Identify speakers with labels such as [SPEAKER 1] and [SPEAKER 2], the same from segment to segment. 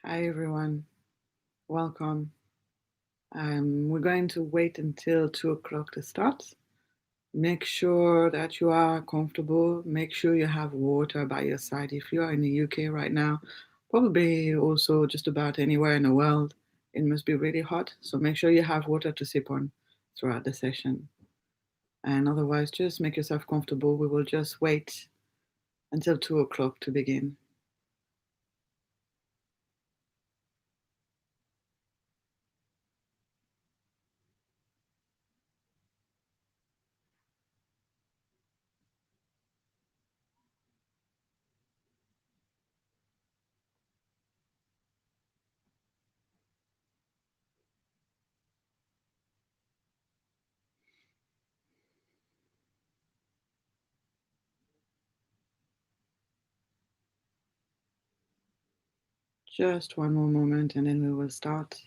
[SPEAKER 1] Hi everyone, welcome. We're going to wait until 2 o'clock to start. Make sure that you are comfortable. Make sure you have water by your side. If you are in the UK right now, probably also just about anywhere in the world, it must be really hot. So make sure you have water to sip on throughout the session. And otherwise, just make yourself comfortable. We will just wait until 2 o'clock to begin. Just one more moment and then we will start.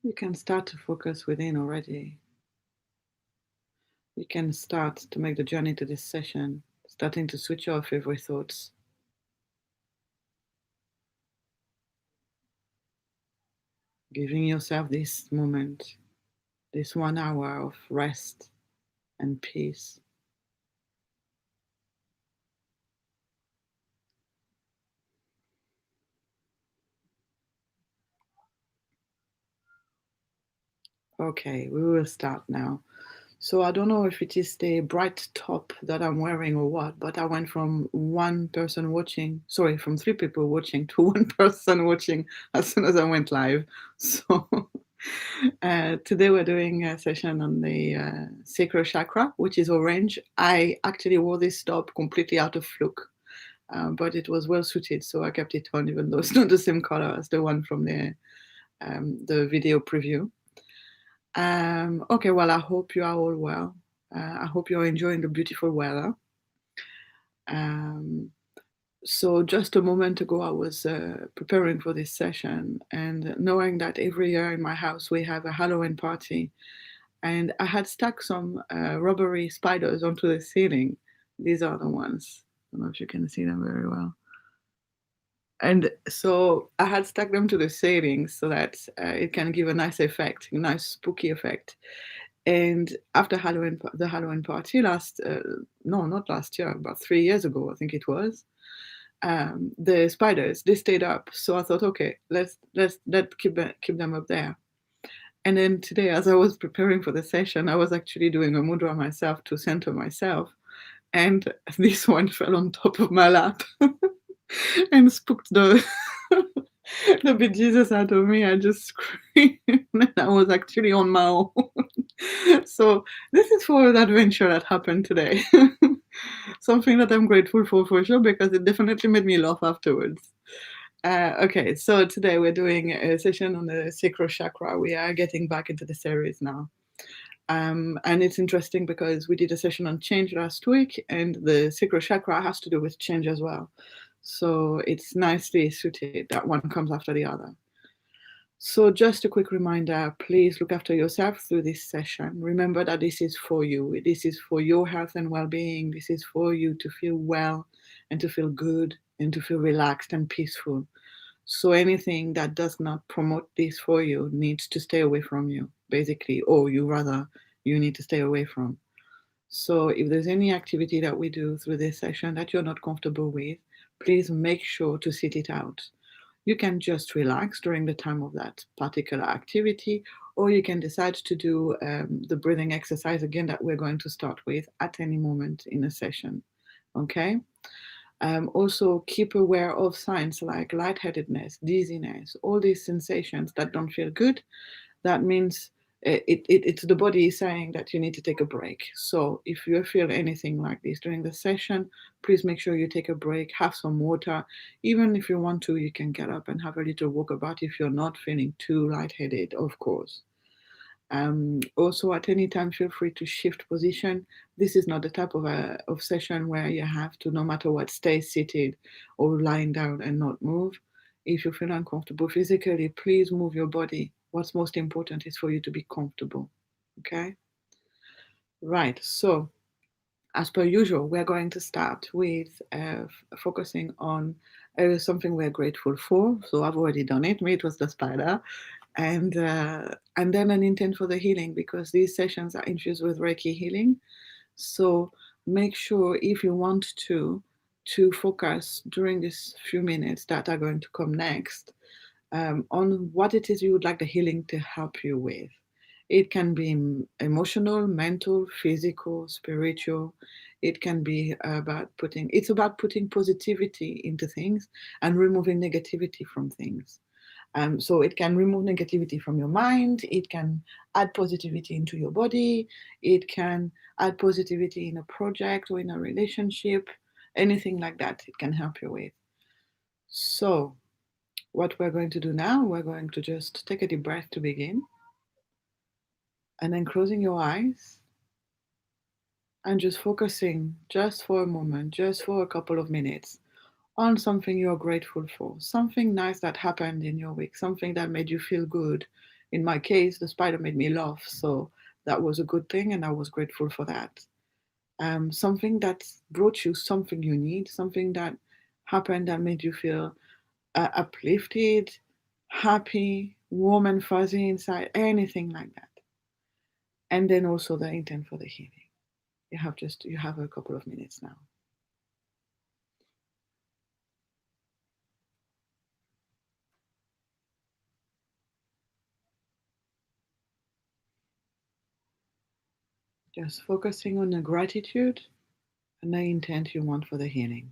[SPEAKER 1] You can start to focus within already. You can start to make the journey to this session, starting to switch off every thoughts. Giving yourself this moment, this 1 hour of rest and peace. Okay, we will start now. So I don't know if it is the bright top that I'm wearing or what, but I went from from 3 people watching to 1 person watching as soon as I went live. So today we're doing a session on the sacral chakra, which is orange. I actually wore this top completely out of fluke, but it was well suited, so I kept it on, even though it's not the same color as the one from the video preview. Okay, well, I hope you are all well. I hope you're enjoying the beautiful weather. Um, so just a moment ago, I was preparing for this session, and knowing that every year in my house we have a Halloween party, and I had stuck some rubbery spiders onto the ceiling. These are the ones. I don't know if you can see them very well. And so I had stuck them to the ceiling so that it can give a nice effect, a nice spooky effect. And after the Halloween party no, not last year, about 3 years ago, I think it was, the spiders, they stayed up. So I thought, okay, let's keep them up there. And then today, as I was preparing for the session, I was actually doing a mudra myself to center myself. And this one fell on top of my lap and spooked the the bejesus out of me. I just screamed, and I was actually on my own. So this is for the adventure that happened today. Something that I'm grateful for sure, because it definitely made me laugh afterwards. Okay, so today we're doing a session on the sacral chakra. We are getting back into the series now. And it's interesting because we did a session on change last week, and the sacral chakra has to do with change as well. So it's nicely suited that one comes after the other. So just a quick reminder, please look after yourself through this session. Remember that this is for you. This is for your health and well-being. This is for you to feel well and to feel good and to feel relaxed and peaceful. So anything that does not promote this for you needs to stay away from you, basically, or you need to stay away from. So if there's any activity that we do through this session that you're not comfortable with, please make sure to sit it out. You can just relax during the time of that particular activity, or you can decide to do the breathing exercise again that we're going to start with at any moment in a session. Okay? Also, keep aware of signs like lightheadedness, dizziness, all these sensations that don't feel good. That means it's the body saying that you need to take a break. So if you feel anything like this during the session, please make sure you take a break, have some water. Even if you want to, you can get up and have a little walk about if you're not feeling too lightheaded, of course. Also, at any time, feel free to shift position. This is not the type of session where you have to, no matter what, stay seated or lying down and not move. If you feel uncomfortable physically, please move your body. What's most important is for you to be comfortable. Okay? Right. So, as per usual, we're going to start with focusing on something we're grateful for. So I've already done it. Me, it was the spider, and then an intent for the healing, because these sessions are infused with Reiki healing. So make sure, if you want to focus during these few minutes that are going to come next, on what it is you would like the healing to help you with. It can be emotional, mental, physical, spiritual. It can be about putting positivity into things and removing negativity from things. So it can remove negativity from your mind. It can add positivity into your body. It can add positivity in a project or in a relationship, anything like that. It can help you with. So what we're going to do now, we're going to just take a deep breath to begin, and then closing your eyes and just focusing just for a moment, just for a couple of minutes, on something you're grateful for, something nice that happened in your week, something that made you feel good. In my case, the spider made me laugh, so that was a good thing, and I was grateful for that. Something that brought you something you need, something that happened that made you feel uplifted, happy, warm and fuzzy inside, anything like that. And then also the intent for the healing. You have a couple of minutes now. Just focusing on the gratitude and the intent you want for the healing.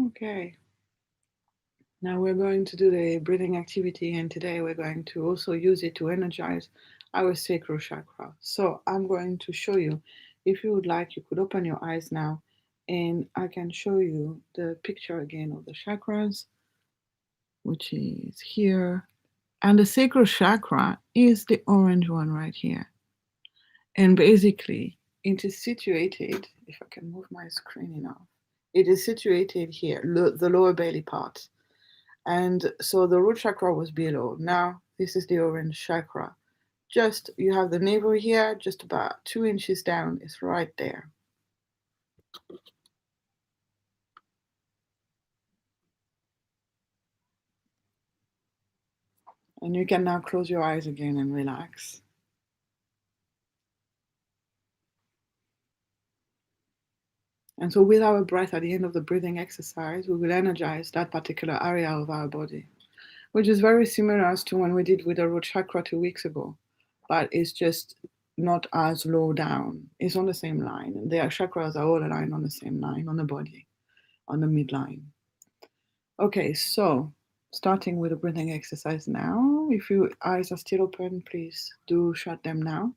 [SPEAKER 1] Okay. Now we're going to do the breathing activity, and today we're going to also use it to energize our sacral chakra. So I'm going to show you. If you would like, you could open your eyes now, and I can show you the picture again of the chakras, which is here. And the sacral chakra is the orange one right here. And basically, it is situated, if I can move my screen enough, it is situated here, the lower belly part. And so the root chakra was below. Now, this is the orange chakra. Just, you have the navel here, just about 2 inches down, it's right there. And you can now close your eyes again and relax. And so with our breath at the end of the breathing exercise, we will energize that particular area of our body, which is very similar as to when we did with the root chakra 2 weeks ago, but it's just not as low down. It's on the same line. Their chakras are all aligned on the same line on the body, on the midline. Okay, so starting with the breathing exercise now. If your eyes are still open, please do shut them now.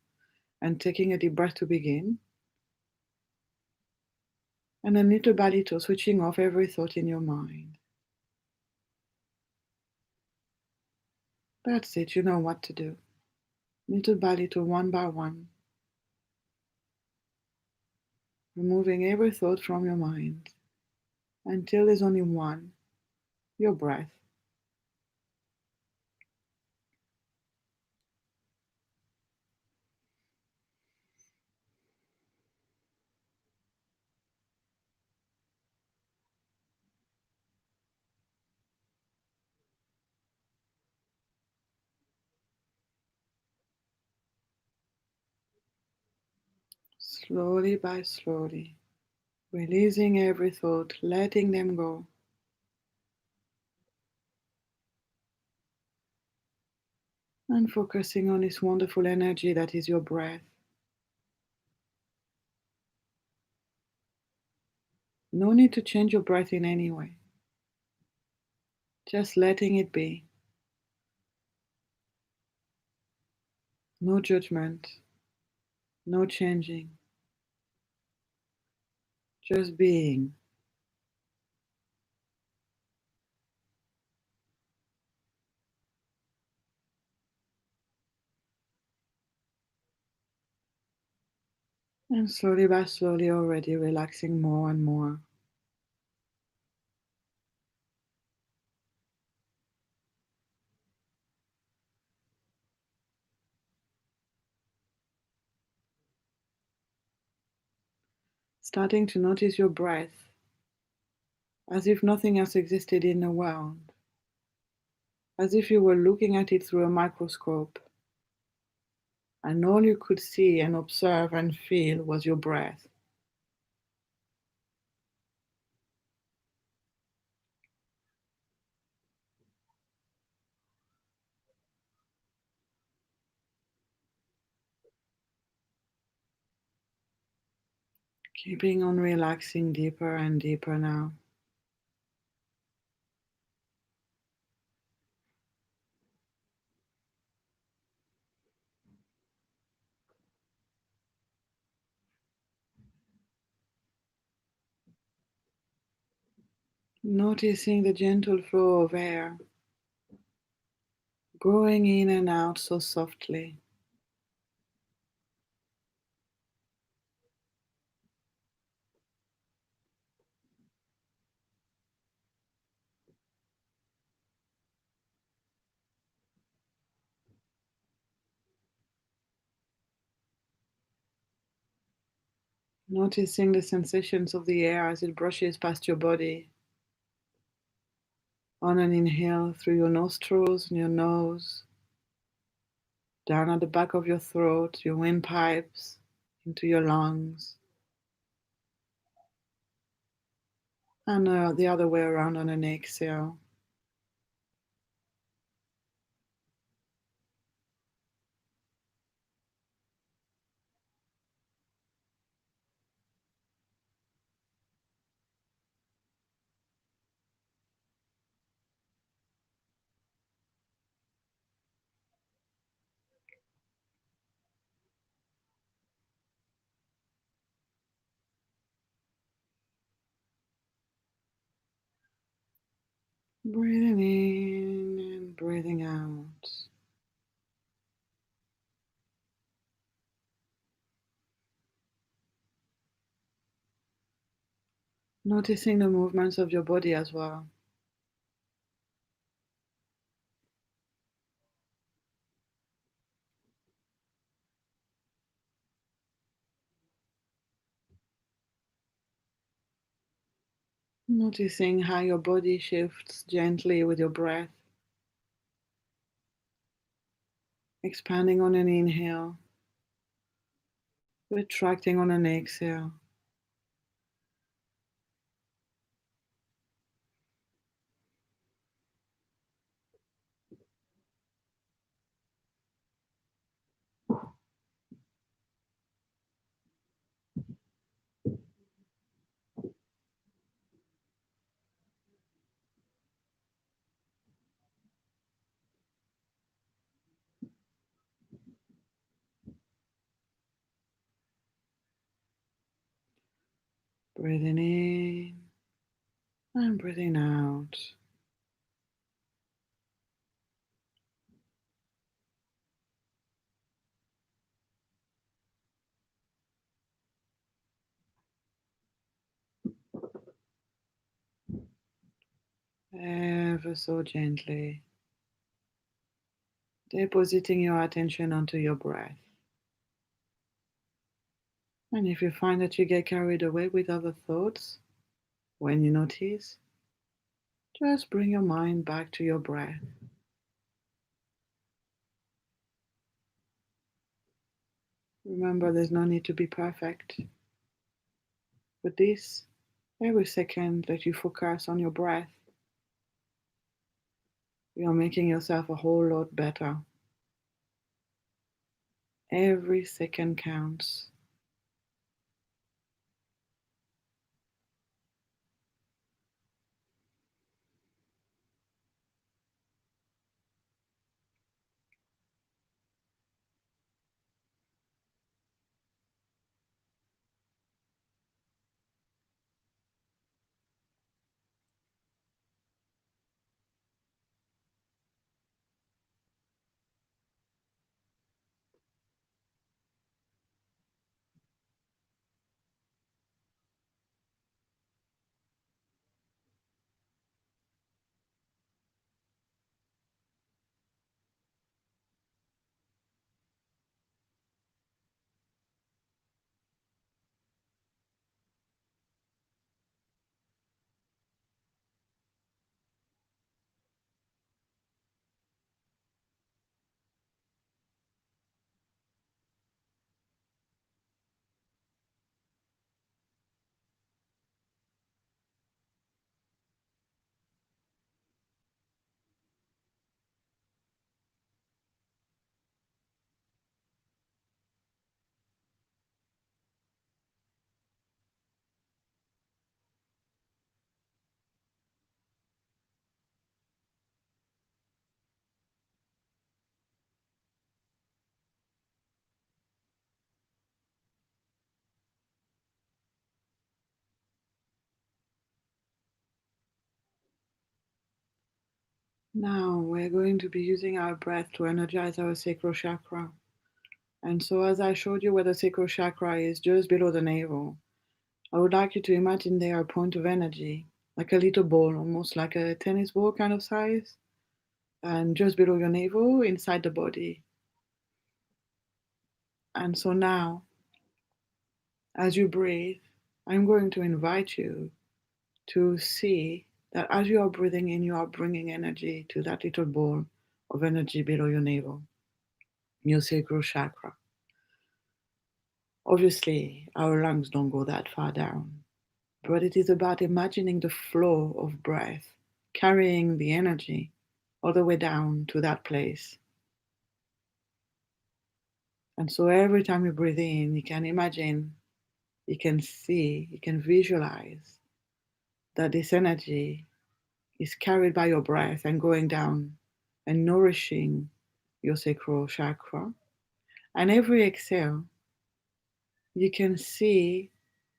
[SPEAKER 1] And taking a deep breath to begin. And then little by little, switching off every thought in your mind. That's it, you know what to do. Little by little, one by one, removing every thought from your mind until there's only one, your breath. slowly by slowly, releasing every thought, letting them go, and focusing on this wonderful energy that is your breath. No need to change your breath in any way, just letting it be. No judgment, no changing, just being. And slowly by slowly, already relaxing more and more. Starting to notice your breath as if nothing else existed in the world, as if you were looking at it through a microscope, and all you could see and observe and feel was your breath. Keeping on relaxing deeper and deeper now. Noticing the gentle flow of air going in and out so softly. Noticing the sensations of the air as it brushes past your body. On an inhale through your nostrils and your nose, down at the back of your throat, your windpipes, into your lungs, and the other way around on an exhale. Breathing in and breathing out. Noticing the movements of your body as well. Noticing how your body shifts gently with your breath, expanding on an inhale, retracting on an exhale. Breathing in and breathing out. Ever so gently, depositing your attention onto your breath. And if you find that you get carried away with other thoughts, when you notice, just bring your mind back to your breath. Remember, there's no need to be perfect. But this, every second that you focus on your breath, you're making yourself a whole lot better. Every second counts. Now we're going to be using our breath to energize our sacral chakra. And so, as I showed you where the sacral chakra is just below the navel, I would like you to imagine there a point of energy, like a little ball, almost like a tennis ball kind of size, and just below your navel, inside the body. And so now, as you breathe, I'm going to invite you to see that as you are breathing in, you are bringing energy to that little ball of energy below your navel, your sacral chakra. Obviously, our lungs don't go that far down, but it is about imagining the flow of breath carrying the energy all the way down to that place. And so every time you breathe in, you can imagine, you can see, you can visualize that this energy is carried by your breath and going down and nourishing your sacral chakra. And every exhale, you can see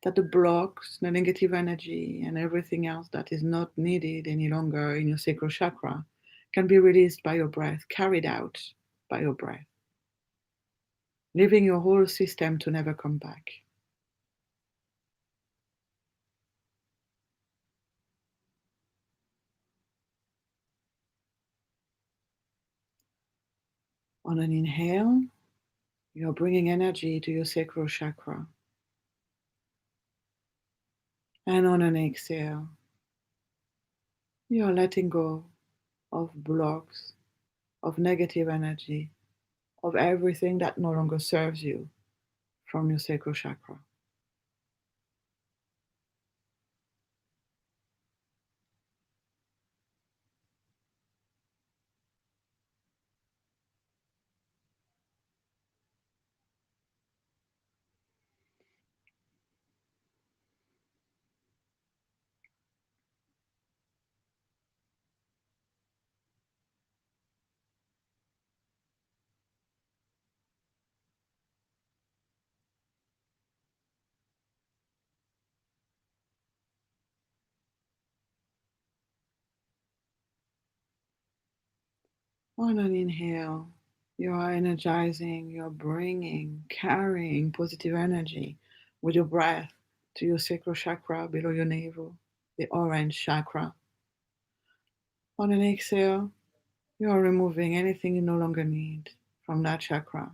[SPEAKER 1] that the blocks, the negative energy, and everything else that is not needed any longer in your sacral chakra can be released by your breath, carried out by your breath, leaving your whole system to never come back. On an inhale, you're bringing energy to your sacral chakra. And on an exhale, you're letting go of blocks, of negative energy, of everything that no longer serves you from your sacral chakra. On an inhale, you are energizing, you're bringing, carrying positive energy with your breath to your sacral chakra below your navel, the orange chakra. On an exhale, you are removing anything you no longer need from that chakra.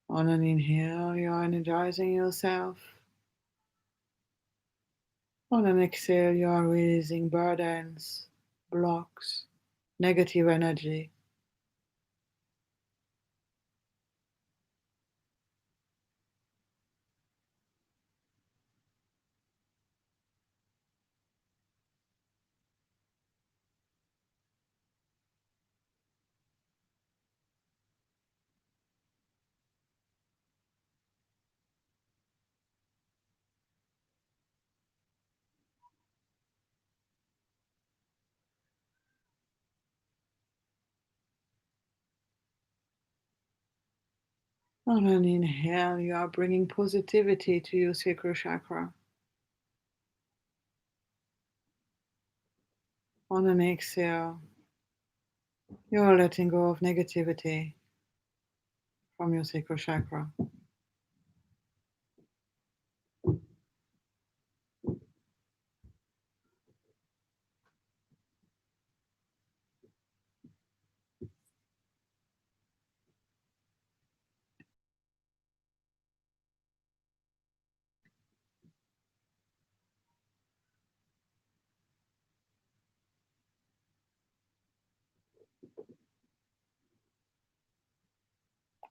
[SPEAKER 1] On an inhale, you're energizing yourself. On an exhale, you are releasing burdens, blocks, negative energy. On an inhale, you are bringing positivity to your sacral chakra. On an exhale, you are letting go of negativity from your sacral chakra.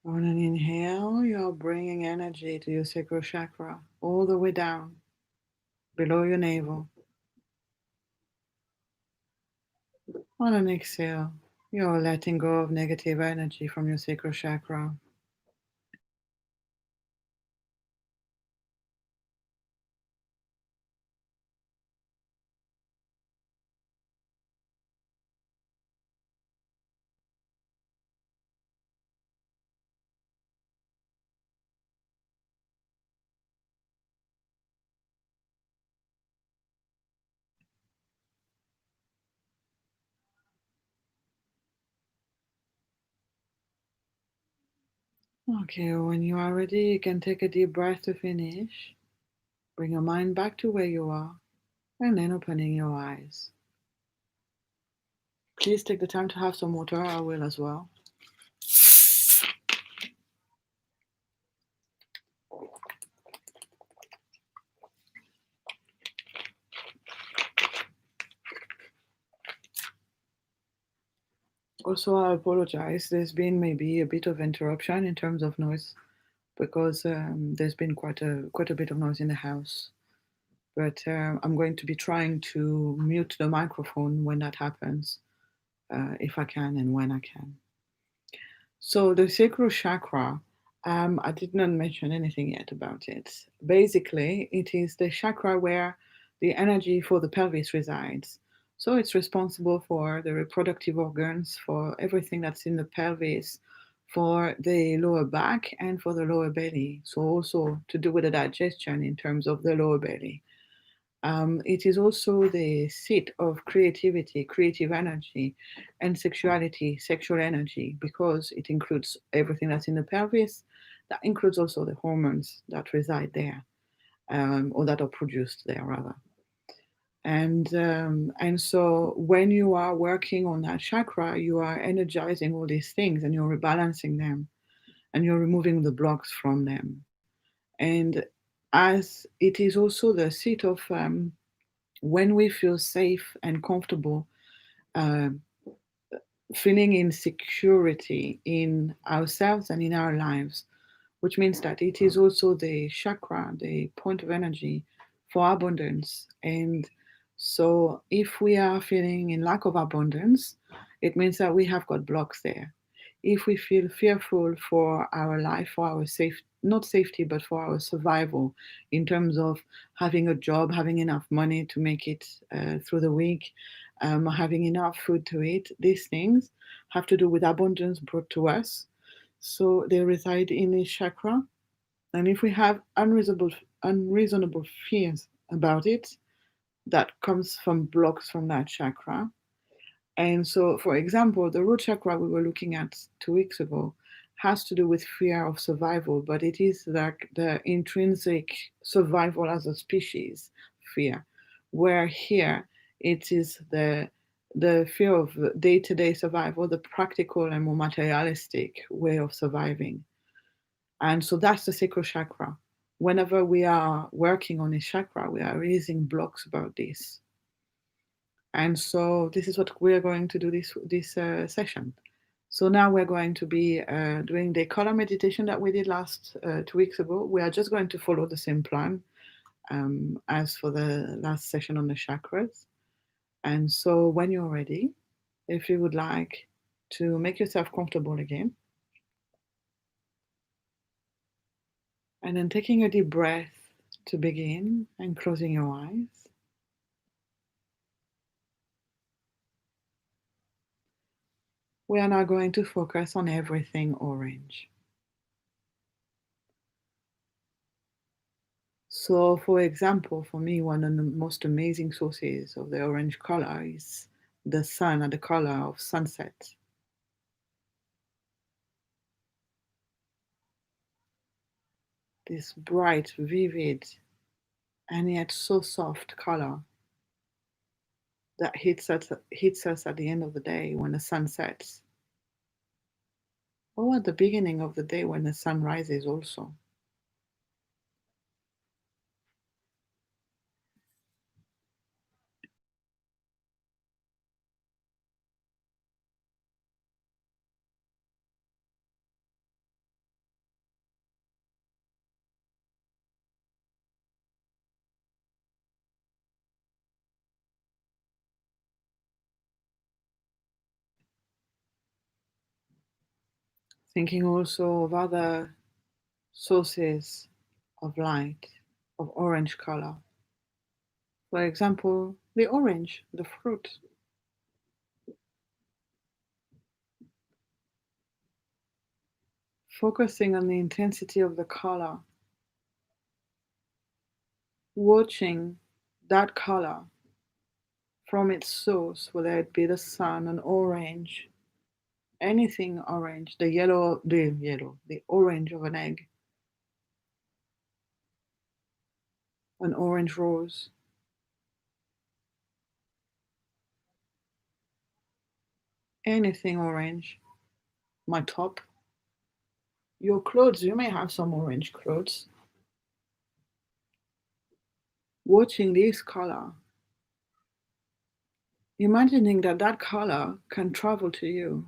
[SPEAKER 1] On an inhale, you are bringing energy to your sacral chakra all the way down, below your navel. On an exhale, you are letting go of negative energy from your sacral chakra. Okay, when you are ready, you can take a deep breath to finish. Bring your mind back to where you are, and then opening your eyes. Please take the time to have some water. I will as well. Also, I apologize. There's been maybe a bit of interruption in terms of noise because there's been quite a bit of noise in the house. But I'm going to be trying to mute the microphone when that happens, if I can and when I can. So the sacral chakra, I did not mention anything yet about it. Basically, it is the chakra where the energy for the pelvis resides. So it's responsible for the reproductive organs, for everything that's in the pelvis, for the lower back, and for the lower belly. So also to do with the digestion in terms of the lower belly. It is also the seat of creativity, creative energy, and sexuality, sexual energy, because it includes everything that's in the pelvis. That includes also the hormones that reside there, or that are produced there, rather. And so when you are working on that chakra, you are energizing all these things, and you're rebalancing them, and you're removing the blocks from them. And as it is also the seat of when we feel safe and comfortable, uh, feeling in security in ourselves and in our lives, which means that it is also the chakra, the point of energy for abundance. And so, if we are feeling in lack of abundance, it means that we have got blocks there. If we feel fearful for our life, for our safe, not safety, but for our survival, in terms of having a job, having enough money to make it through the week, having enough food to eat, these things have to do with abundance brought to us. So they reside in the chakra. And if we have unreasonable fears about it, that comes from blocks from that chakra. And so, for example, the root chakra we were looking at 2 weeks ago has to do with fear of survival, but it is like the intrinsic survival as a species fear, where here it is the fear of day-to-day survival, the practical and more materialistic way of surviving. And so that's the sacral chakra. Whenever we are working on a chakra, we are raising blocks about this. And so this is what we're going to do this session. So now we're going to be doing the color meditation that we did last 2 weeks ago. We are just going to follow the same plan as for the last session on the chakras. And so when you're ready, if you would like to make yourself comfortable again, and then taking a deep breath to begin and closing your eyes. We are now going to focus on everything orange. So, for example, for me, one of the most amazing sources of the orange color is the sun and the color of sunset. This bright, vivid, and yet so soft color that hits us at the end of the day when the sun sets, or at the beginning of the day when the sun rises also. Thinking also of other sources of light, of orange color. For example, the orange, the fruit. Focusing on the intensity of the color, watching that color from its source, whether it be the sun, an orange, anything orange, the orange of an egg, an orange rose, anything orange, my top, your clothes, you may have some orange clothes. Watching this color, imagining that that color can travel to you,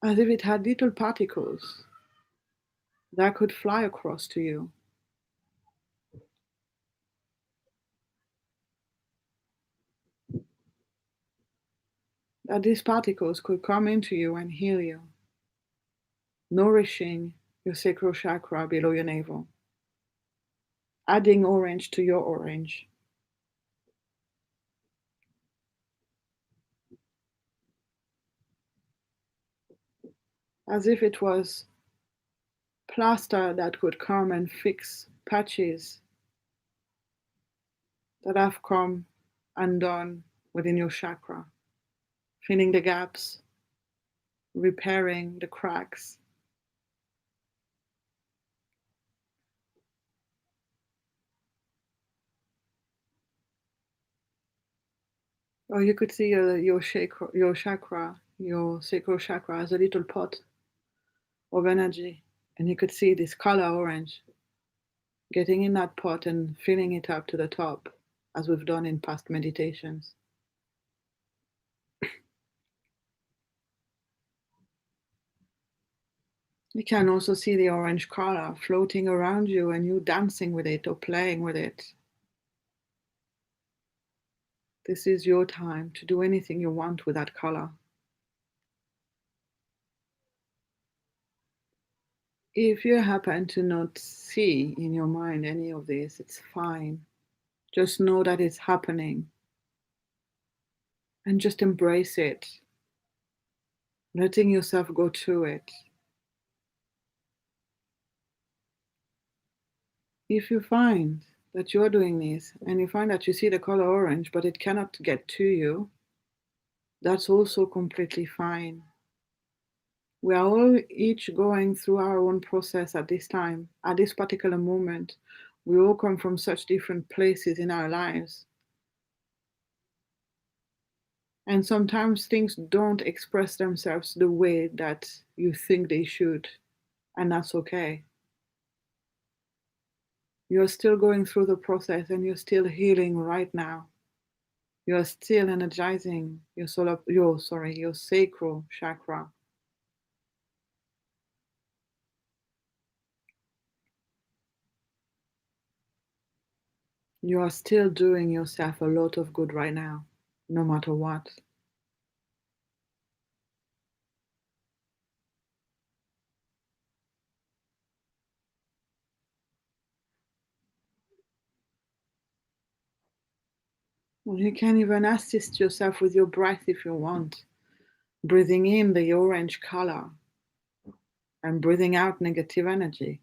[SPEAKER 1] as if it had little particles that could fly across to you. That these particles could come into you and heal you, nourishing your sacral chakra below your navel, adding orange to your orange. As if it was plaster that could come and fix patches that have come undone within your chakra, filling the gaps, repairing the cracks. Or you could see your chakra, your sacral chakra as a little pot of energy. And you could see this color orange getting in that pot and filling it up to the top, as we've done in past meditations. You can also see the orange color floating around you and you dancing with it or playing with it. This is your time to do anything you want with that color. If you happen to not see in your mind any of this, it's fine. Just know that it's happening and just embrace it, letting yourself go through it. If you find that you're doing this and you find that you see the color orange but it cannot get to you, that's also completely fine. We are all each going through our own process at this time, at this particular moment. We all come from such different places in our lives. And sometimes things don't express themselves the way that you think they should, and that's okay. You're still going through the process and you're still healing right now. You're still energizing your sacral chakra. You are still doing yourself a lot of good right now, no matter what. You can even assist yourself with your breath if you want, breathing in the orange color and breathing out negative energy.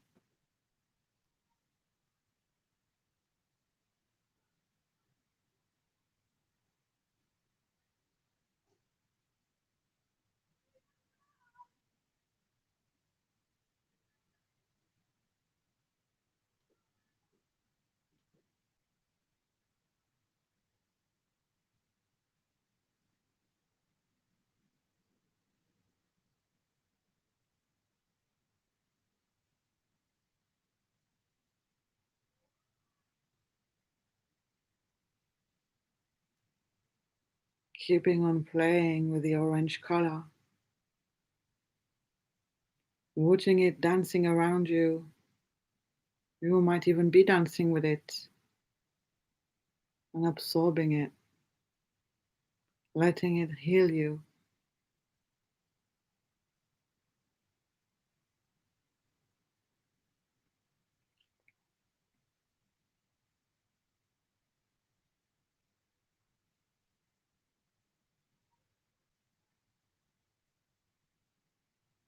[SPEAKER 1] Keeping on playing with the orange color, watching it dancing around you. You might even be dancing with it and absorbing it, letting it heal you.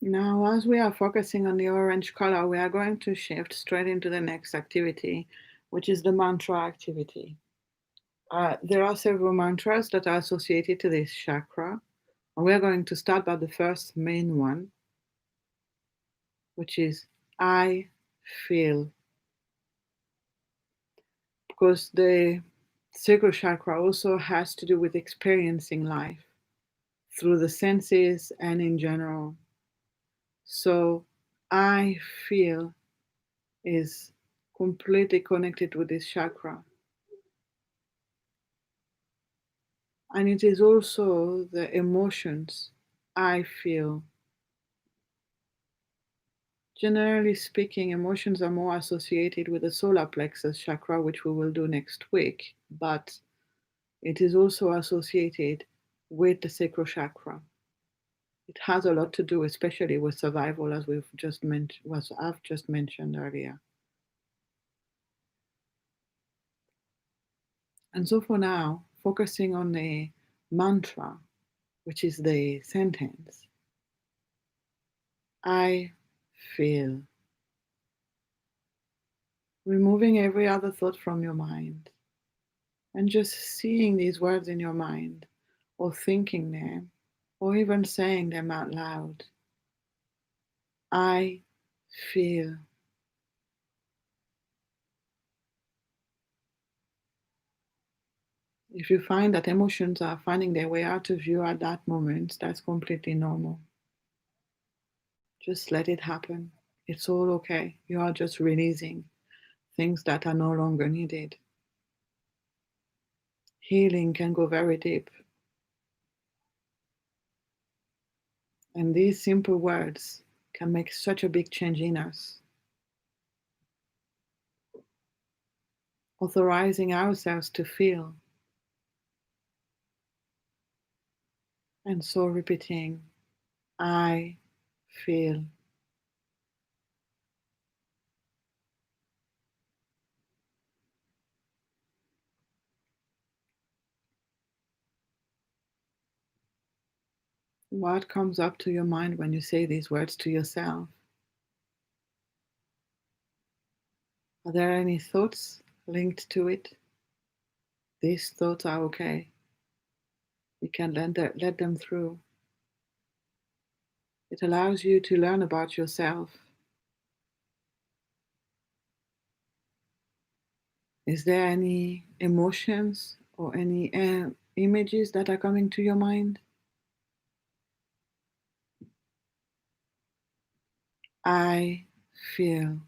[SPEAKER 1] Now, as we are focusing on the orange color, we are going to shift straight into the next activity, which is the mantra activity. There are several mantras that are associated to this chakra. And we are going to start by the first main one, which is I feel. Because the sacral chakra also has to do with experiencing life through the senses and in general. So I feel is completely connected with this chakra. And it is also the emotions I feel. Generally speaking, emotions are more associated with the solar plexus chakra, which we will do next week, but it is also associated with the sacral chakra. It has a lot to do, especially with survival, as I've just mentioned earlier. And so for now, focusing on the mantra, which is the sentence, I feel. Removing every other thought from your mind and just seeing these words in your mind or thinking them or even saying them out loud. I feel. If you find that emotions are finding their way out of you at that moment, that's completely normal. Just let it happen. It's all okay. You are just releasing things that are no longer needed. Healing can go very deep. And these simple words can make such a big change in us. Authorizing ourselves to feel. And so repeating, I feel. What comes up to your mind when you say these words to yourself? Are there any thoughts linked to it? These thoughts are okay. You can let them through. It allows you to learn about yourself. Is there any emotions or any images that are coming to your mind. I feel.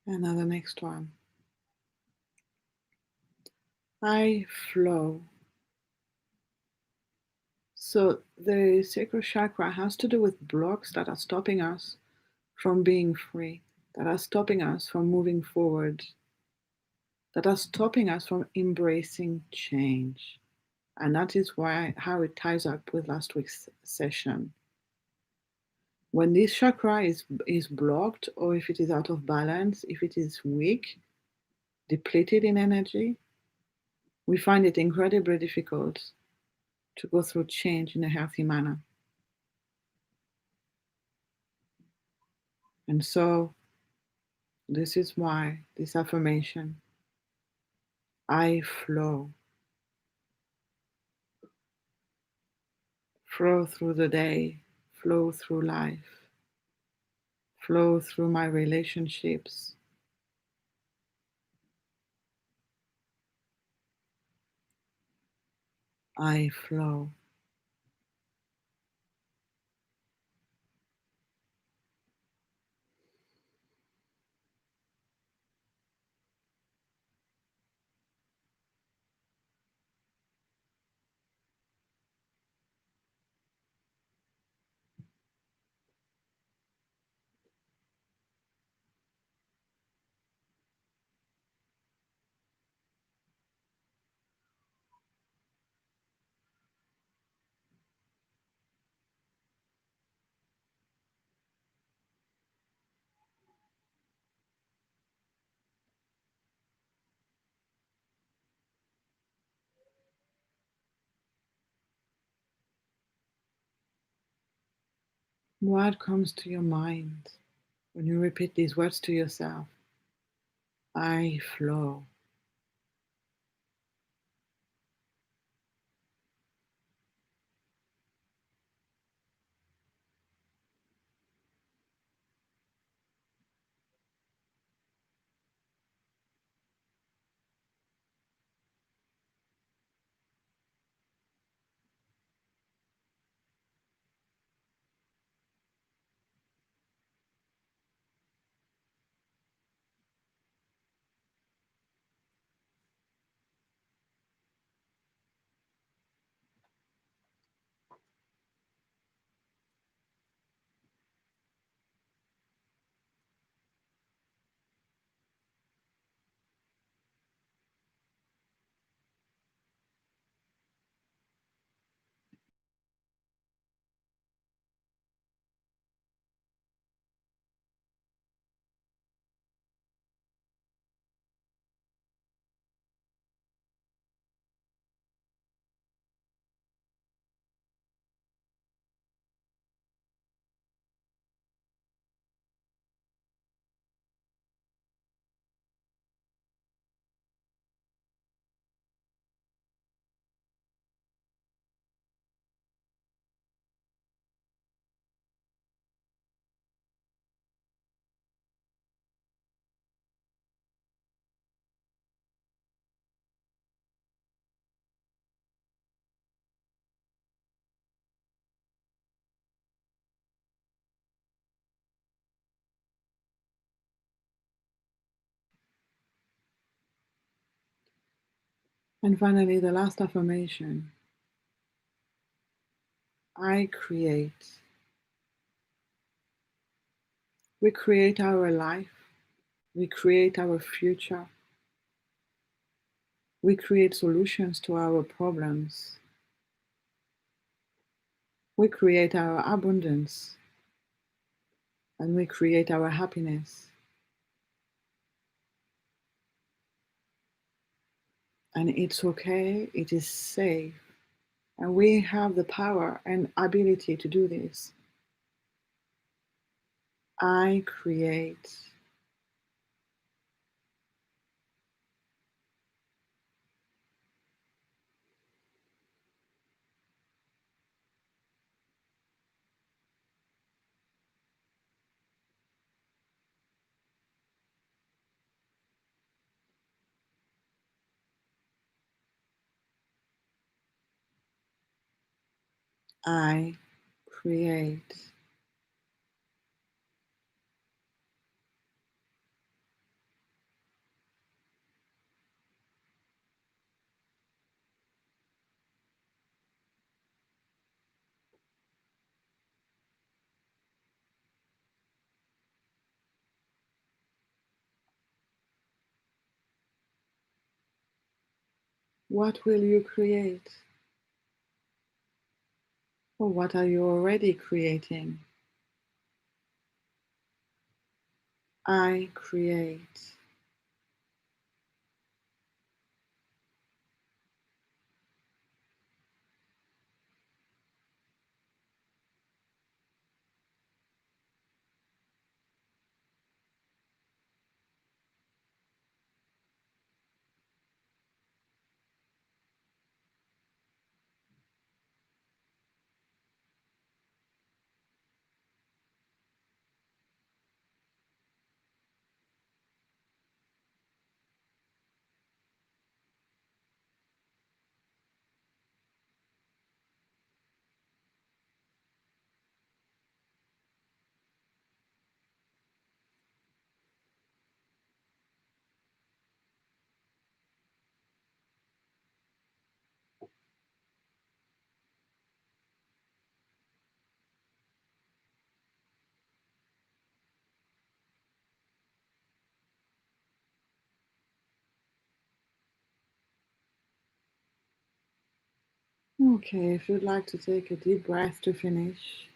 [SPEAKER 1] And now the next one. I flow. So the sacral chakra has to do with blocks that are stopping us from being free, that are stopping us from moving forward, that are stopping us from embracing change. And that is why how it ties up with last week's session. When this chakra is blocked, or if it is out of balance, if it is weak, depleted in energy, we find it incredibly difficult to go through change in a healthy manner. And so this is why this affirmation, I flow through the day, flow through life, flow through my relationships. I flow. What comes to your mind when you repeat these words to yourself? I flow. And finally, the last affirmation, I create. We create our life, we create our future, We create solutions to our problems. We create our abundance, and we create our happiness. And it's okay, it is safe, and we have the power and ability to do this. I create. I create. What will you create? Or what are you already creating? I create. Okay, if you'd like to take a deep breath to finish,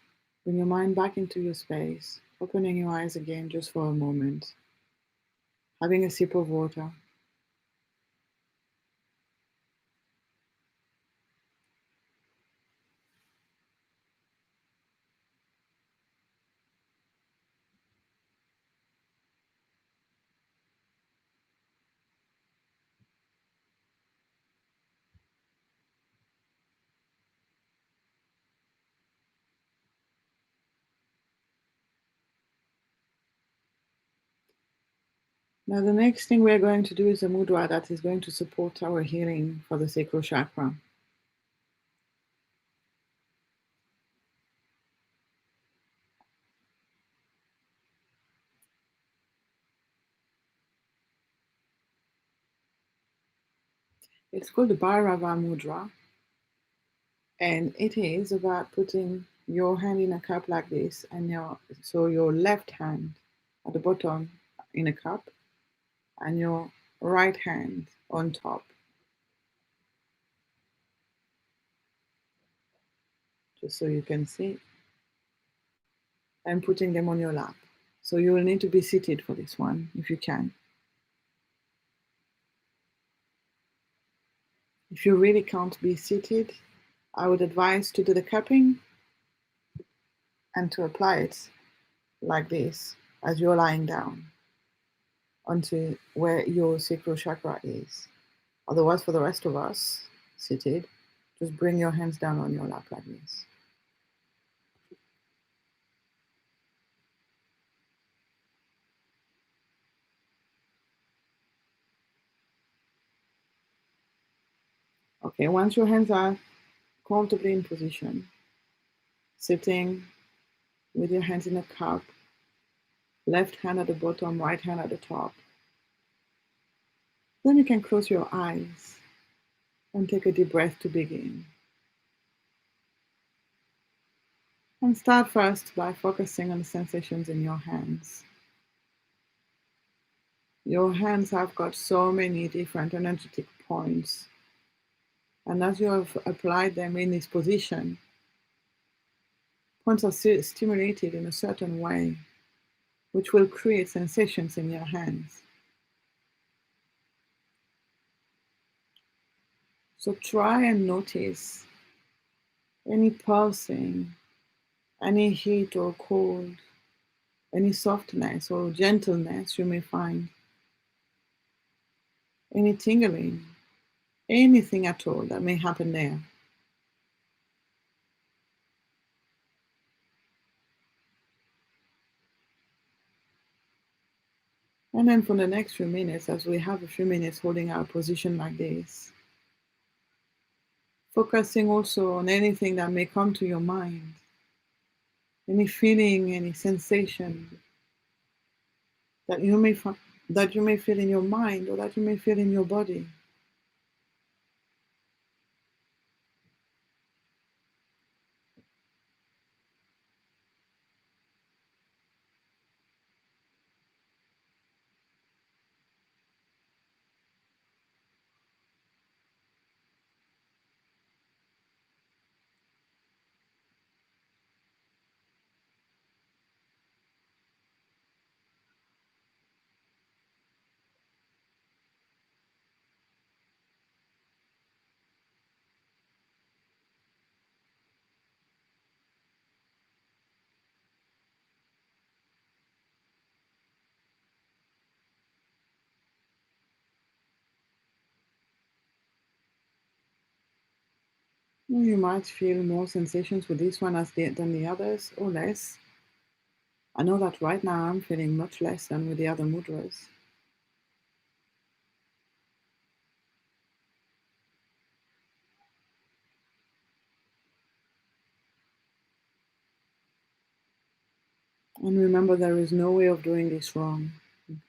[SPEAKER 1] bring your mind back into your space, opening your eyes again just for a moment, having a sip of water. Now, the next thing we're going to do is a mudra that is going to support our healing for the sacral chakra. It's called the Bhairava Mudra, and it is about putting your hand in a cup like this, and your left hand at the bottom in a cup, and your right hand on top, just so you can see, and putting them on your lap. So you will need to be seated for this one if you can. If you really can't be seated, I would advise to do the cupping and to apply it like this as you're lying down onto where your sacral chakra is. Otherwise, for the rest of us seated, just bring your hands down on your lap like this. Okay, once your hands are comfortably in position, sitting with your hands in a cup, left hand at the bottom, right hand at the top, then you can close your eyes and take a deep breath to begin. And start first by focusing on the sensations in your hands. Your hands have got so many different energetic points. And as you have applied them in this position, points are stimulated in a certain way, which will create sensations in your hands. So try and notice any pulsing, any heat or cold, any softness or gentleness you may find, any tingling, anything at all that may happen there. And then for the next few minutes, as we have a few minutes holding our position like this, focusing also on anything that may come to your mind, any feeling, any sensation that you may feel in your mind or that you may feel in your body. You might feel more sensations with this one than the others, or less. I know that right now I'm feeling much less than with the other mudras. And remember, there is no way of doing this wrong,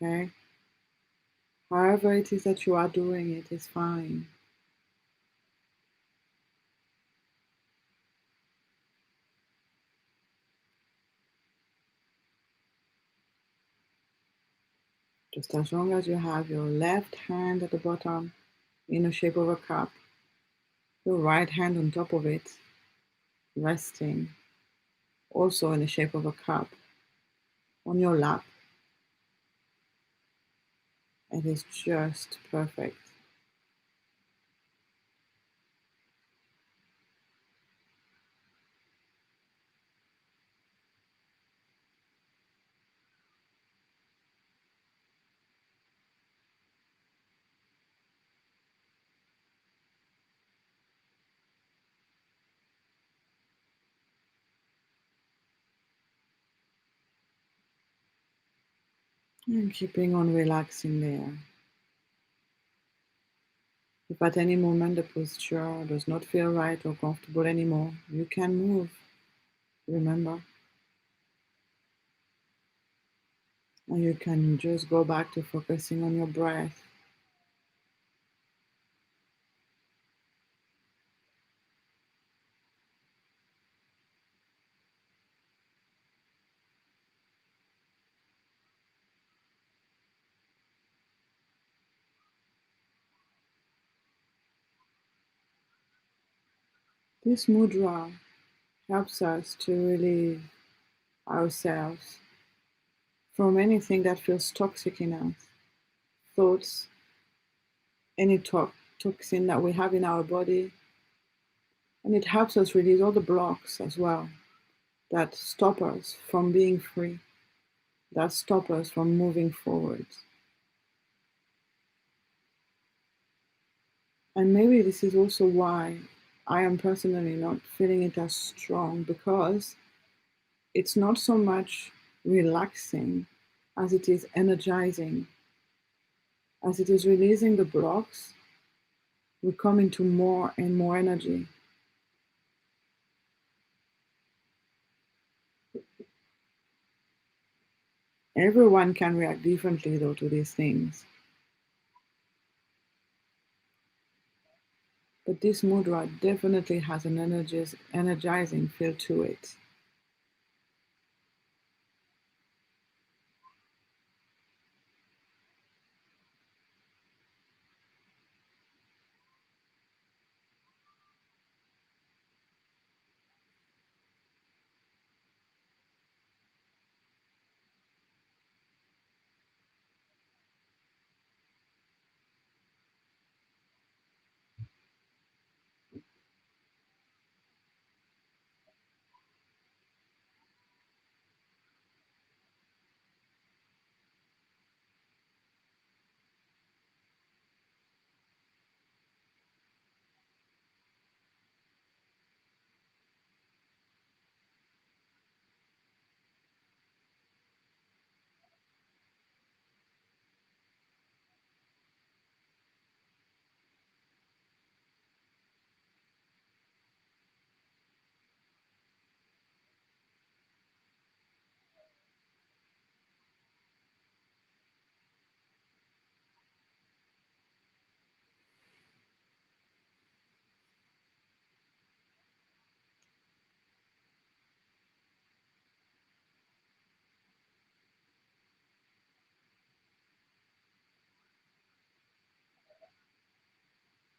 [SPEAKER 1] okay? However it is that you are doing it is fine. Just as long as you have your left hand at the bottom in the shape of a cup, your right hand on top of it, resting, also in the shape of a cup, on your lap, it is just perfect. And keeping on relaxing there. If at any moment the posture does not feel right or comfortable anymore, you can move, remember. And you can just go back to focusing on your breath. This mudra helps us to relieve ourselves from anything that feels toxic in us, thoughts, any toxin that we have in our body. And it helps us release all the blocks as well that stop us from being free, that stop us from moving forward. And maybe this is also why I am personally not feeling it as strong, because it's not so much relaxing as it is energizing. As it is releasing the blocks, we come into more and more energy. Everyone can react differently, though, to these things. But this mudra definitely has an energizing feel to it.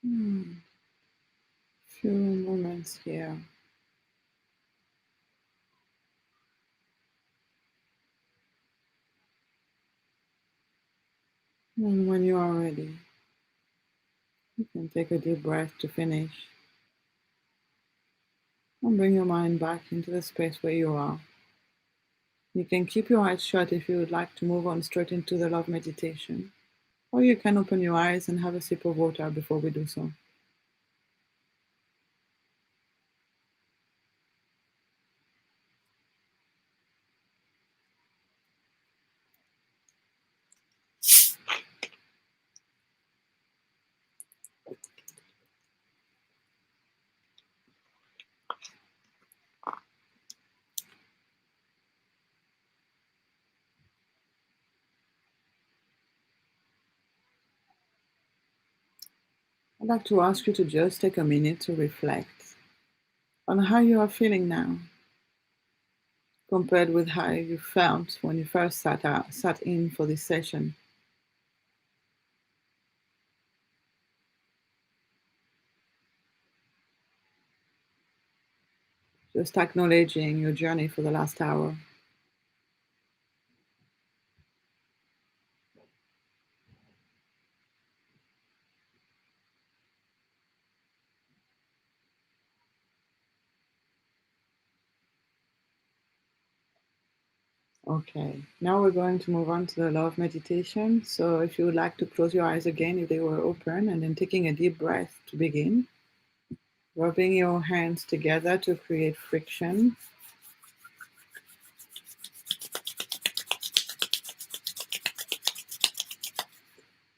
[SPEAKER 1] Few moments here. And when you are ready, you can take a deep breath to finish and bring your mind back into the space where you are. You can keep your eyes shut if you would like to move on straight into the love meditation, or you can open your eyes and have a sip of water before we do so. I'd like to ask you to just take a minute to reflect on how you are feeling now compared with how you felt when you first sat in for this session. Just acknowledging your journey for the last hour. Okay, now we're going to move on to the love meditation. So if you would like to close your eyes again if they were open, and then taking a deep breath to begin, rubbing your hands together to create friction,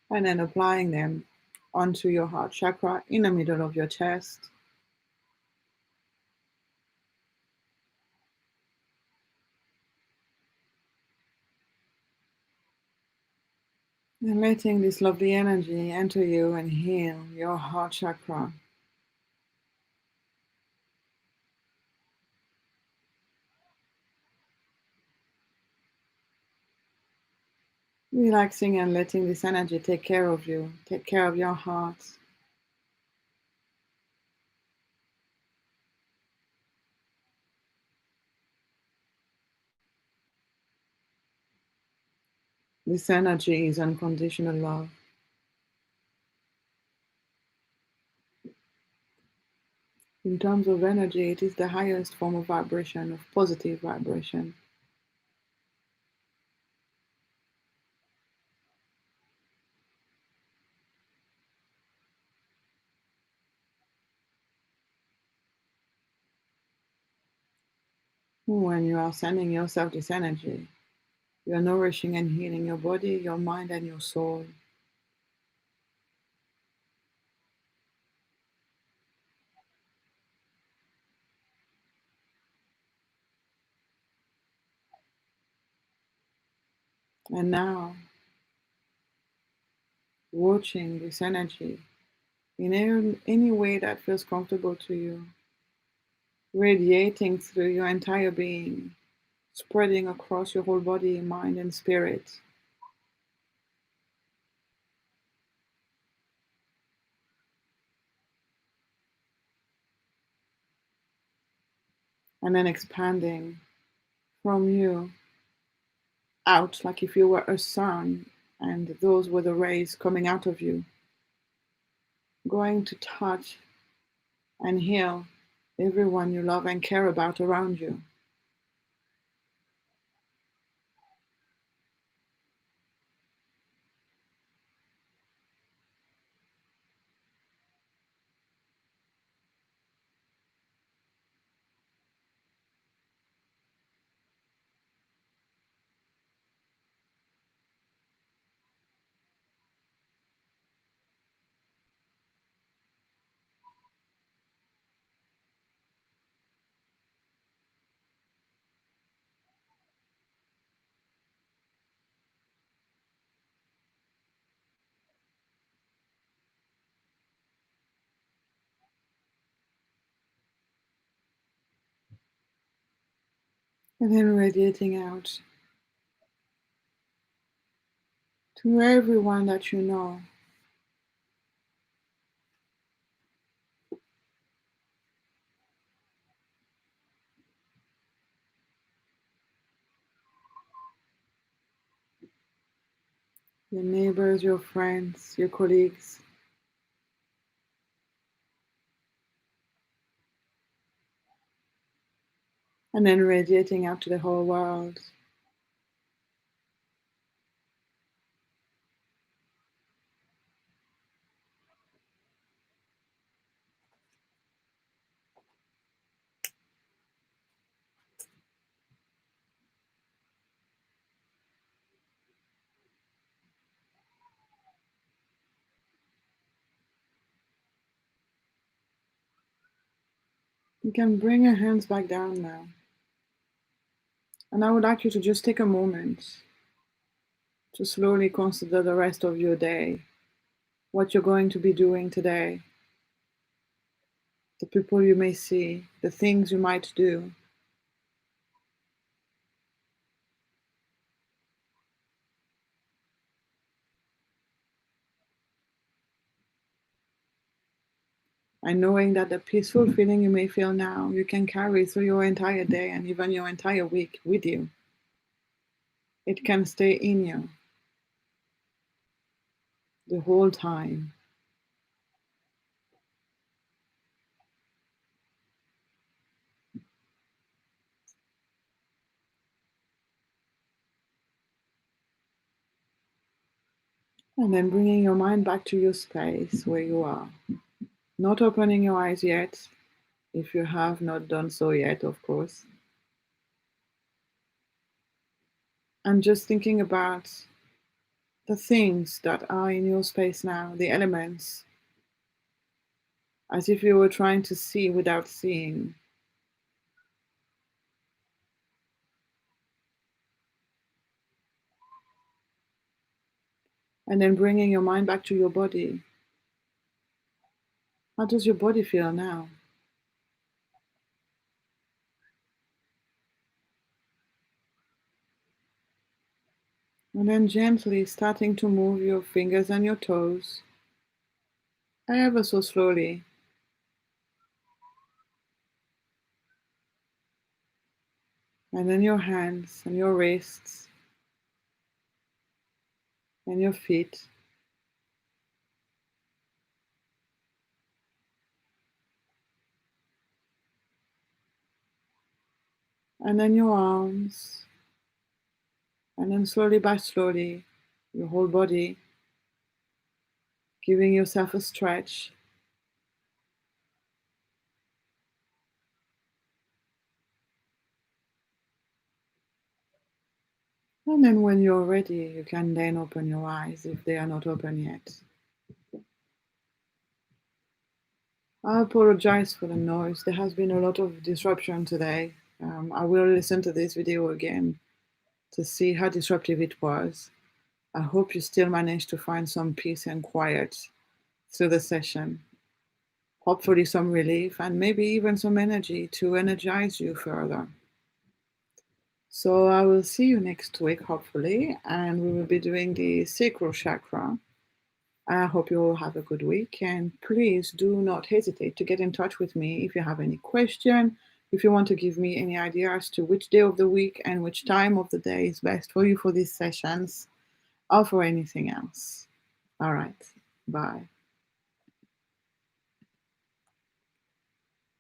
[SPEAKER 1] and then applying them onto your heart chakra in the middle of your chest. And letting this lovely energy enter you and heal your heart chakra. Relaxing and letting this energy take care of you, take care of your heart. This energy is unconditional love. In terms of energy, it is the highest form of vibration, of positive vibration. When you are sending yourself this energy, you are nourishing and healing your body, your mind, and your soul. And now, watching this energy in any way that feels comfortable to you, radiating through your entire being, spreading across your whole body, mind, and spirit. And then expanding from you out like if you were a sun and those were the rays coming out of you, going to touch and heal everyone you love and care about around you. And then radiating out to everyone that you know, your neighbors, your friends, your colleagues. And then radiating out to the whole world. You can bring your hands back down now. And I would like you to just take a moment to slowly consider the rest of your day, what you're going to be doing today, the people you may see, the things you might do. And knowing that the peaceful feeling you may feel now, you can carry through your entire day and even your entire week with you. It can stay in you the whole time. And then bringing your mind back to your space where you are. Not opening your eyes yet, if you have not done so yet, of course. And just thinking about the things that are in your space now, the elements, as if you were trying to see without seeing. And then bringing your mind back to your body. How does your body feel now? And then gently starting to move your fingers and your toes, ever so slowly. And then your hands and your wrists and your feet. And then your arms. And then slowly by slowly, your whole body, giving yourself a stretch. And then when you're ready, you can then open your eyes if they are not open yet. I apologize for the noise. There has been a lot of disruption today. I will listen to this video again to see how disruptive it was. I hope you still managed to find some peace and quiet through the session. Hopefully some relief and maybe even some energy to energize you further. So I will see you next week, hopefully, and we will be doing the sacral chakra. I hope you all have a good week, and please do not hesitate to get in touch with me if you have any question, if you want to give me any idea as to which day of the week and which time of the day is best for you for these sessions, or for anything else. All right, bye.